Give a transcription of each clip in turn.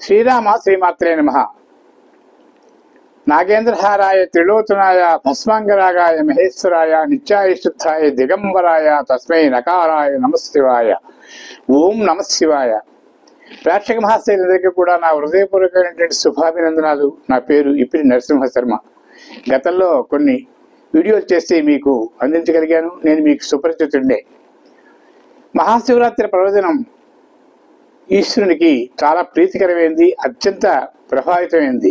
శ్రీరామ శ్రీమాత్రే నమః. నాగేంద్రహారాయ త్రిలోచనాయ భస్మాంగరాగాయ మహేశ్వరాయ నిత్యాయుషుద్ధాయ దిగంబరాయ తస్మై నకారాయ నమశివాయ. ఓం నమశివాయ. ప్రేక్షక మహాశైలందరికీ కూడా నా హృదయపూర్వకమైనటువంటి శుభాభినందనాలు. నా పేరు ఇప్పిరి నరసింహ శర్మ. గతంలో కొన్ని వీడియోలు చేసి మీకు అందించగలిగాను. నేను మీకు సుపరిచితుడినే. మహాశివరాత్రి పర్వదినం ఈశ్వరునికి చాలా ప్రీతికరమైంది, అత్యంత ప్రభావితమైంది.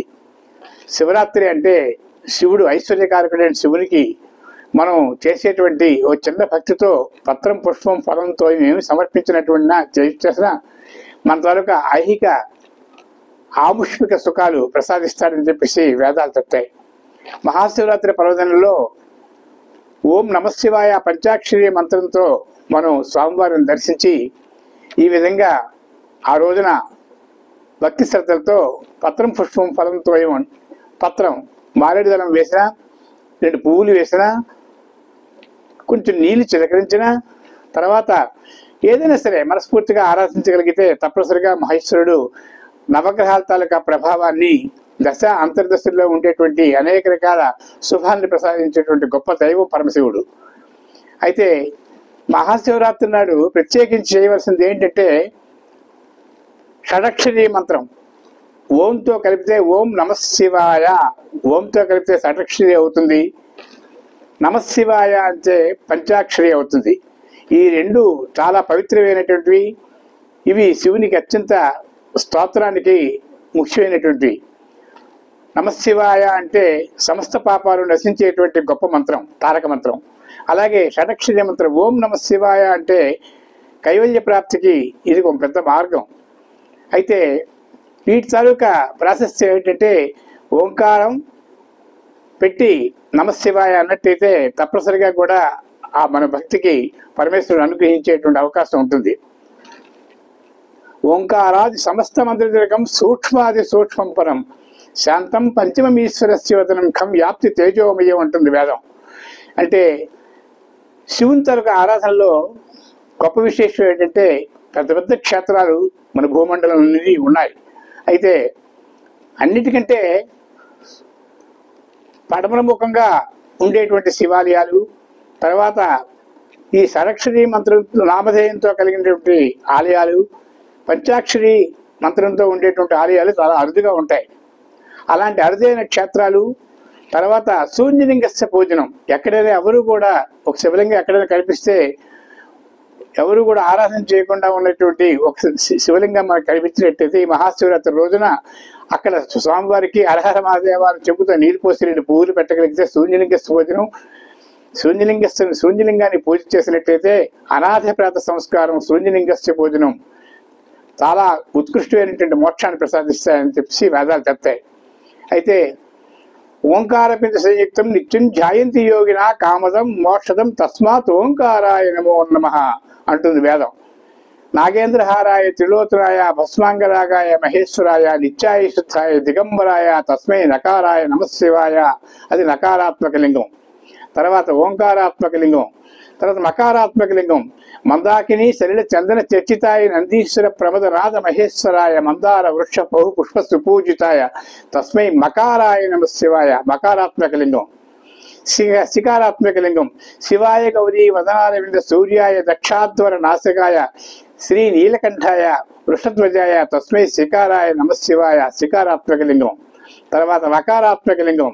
శివరాత్రి అంటే శివుడు ఐశ్వర్యకారకుడైన శివునికి మనం చేసేటువంటి ఓ చిన్న భక్తితో పత్రం పుష్పం ఫలంతో మేము సమర్పించినటువంటి చేసిన మన తాలూకా ఐహిక ఆముష్మిక సుఖాలు ప్రసాదిస్తాడని చెప్పేసి వేదాలు చెప్తాయి. మహాశివరాత్రి పర్వదినంలో ఓం నమశివాయ పంచాక్షరి మంత్రంతో మనం స్వామివారిని దర్శించి ఈ విధంగా ఆ రోజున భక్తి శ్రద్ధలతో పత్రం పుష్పం ఫలంతో పత్రం మారేడు దళం వేసినా, 2 పువ్వులు వేసినా, కొంచెం నీళ్లు చిలకరించిన తర్వాత ఏదైనా సరే మనస్ఫూర్తిగా ఆరాధించగలిగితే తప్పనిసరిగా మహేశ్వరుడు నవగ్రహాల తాలూకా ప్రభావాన్ని దశ అంతర్దశల్లో ఉండేటువంటి అనేక రకాల శుభాన్ని ప్రసాదించేటువంటి గొప్ప దైవం పరమశివుడు. అయితే మహాశివరాత్రి నాడు ప్రత్యేకించి చేయవలసింది ఏంటంటే షడక్షరీ మంత్రం. ఓంతో కలిపితే ఓం నమశివాయ, ఓంతో కలిపితే షడక్షరి అవుతుంది. నమశివాయ అంటే పంచాక్షరి అవుతుంది. ఈ 2 చాలా పవిత్రమైనటువంటివి. ఇవి శివునికి అత్యంత స్తోత్రానికి ముఖ్యమైనటువంటివి. నమశివాయ అంటే సమస్త పాపాలు నశించేటువంటి గొప్ప మంత్రం, తారక మంత్రం. అలాగే షడక్షరి మంత్రం ఓం నమశివాయ అంటే కైవల్య ప్రాప్తికి ఇది ఒక పెద్ద మార్గం. అయితే వీటి తాలూకా ప్రాసెస్ ఏంటంటే ఓంకారం పెట్టి నమశివాయ అన్నట్టయితే తప్పనిసరిగా కూడా ఆ మన భక్తికి పరమేశ్వరుడు అనుగ్రహించేటువంటి అవకాశం ఉంటుంది. ఓంకారాది సమస్త మంత్రదిరకం సూక్ష్మాది సూక్ష్మం పరం శాంతం పంచమీశ్వరస్యవదనం ఖం వ్యాప్తి తేజోమయం అంటుంది వేదం. అంటే శివుని తాలూకా ఆరాధనలో గొప్ప విశేషం ఏంటంటే పెద్ద పెద్ద క్షేత్రాలు మన భూమండలం అనేది ఉన్నాయి. అయితే అన్నిటికంటే పడమరముఖంగా ఉండేటువంటి శివాలయాలు, తర్వాత ఈ షడక్షరి మంత్రం నామధేయంతో కలిగినటువంటి ఆలయాలు, పంచాక్షరి మంత్రంతో ఉండేటువంటి ఆలయాలు చాలా అరుదుగా ఉంటాయి. అలాంటి అరుదైన క్షేత్రాలు, తర్వాత శూన్యలింగస్య పూజనం. ఎక్కడైనా ఎవరు కూడా ఒక శివలింగం ఎక్కడైనా కనిపిస్తే ఎవరు కూడా ఆరాధన చేయకుండా ఉన్నటువంటి ఒక శివలింగం మనకు కనిపించినట్టయితే ఈ మహాశివరాత్రి రోజున అక్కడ స్వామివారికి హరహర మహాదేవాలు చెబుతూ నీరు పోసి 2 పువ్వులు పెట్టగలిగితే శూన్యలింగ భోజనం. శూన్యలింగాన్ని పూజ చేసినట్టయితే అనాథ ప్రేత సంస్కారం శూన్యలింగస్య భోజనం చాలా ఉత్కృష్టమైనటువంటి మోక్షాన్ని ప్రసాదిస్తాయని చెప్పి వేదాలు చెప్తాయి. అయితే ఓంకారపించ సంయుక్తం నిత్యం ధ్యాయంతి యోగిన కామదం మోక్షదం తస్మాత్ ఓంకారాయ నమో నమః అంటుంది వేదం. నాగేంద్రహారాయ త్రిలోచనాయ భస్మాంగరాగాయ మహేశ్వరాయ నిత్యాయుషుద్ధాయ దిగంబరాయ తస్మై నకారాయ నమశివాయ. అది నకారాత్మక లింగం. తర్వాత ఓంకారాత్మక లింగం, తర్వాత మకారాత్మక లింగం. మందాకిని సలిల చందన చర్చితాయ నందీశ్వర ప్రమద నాద మహేశ్వరాయ మందార వృక్ష బహు పుష్ప సుపూజితాయ తస్మై మకారాయ నమశివాయ. మకారాత్మక లింగం. శికారాత్మక లింగం. శివాయ గౌరీ వదనారవింద సూర్యాయ దక్షాధ్వర నాశకాయ శ్రీ నీలకంఠాయ వృషధ్వజాయ తస్మై శికారాయ నమశివాయ. శికారాత్మక లింగం. తర్వాత మకారాత్మక లింగం.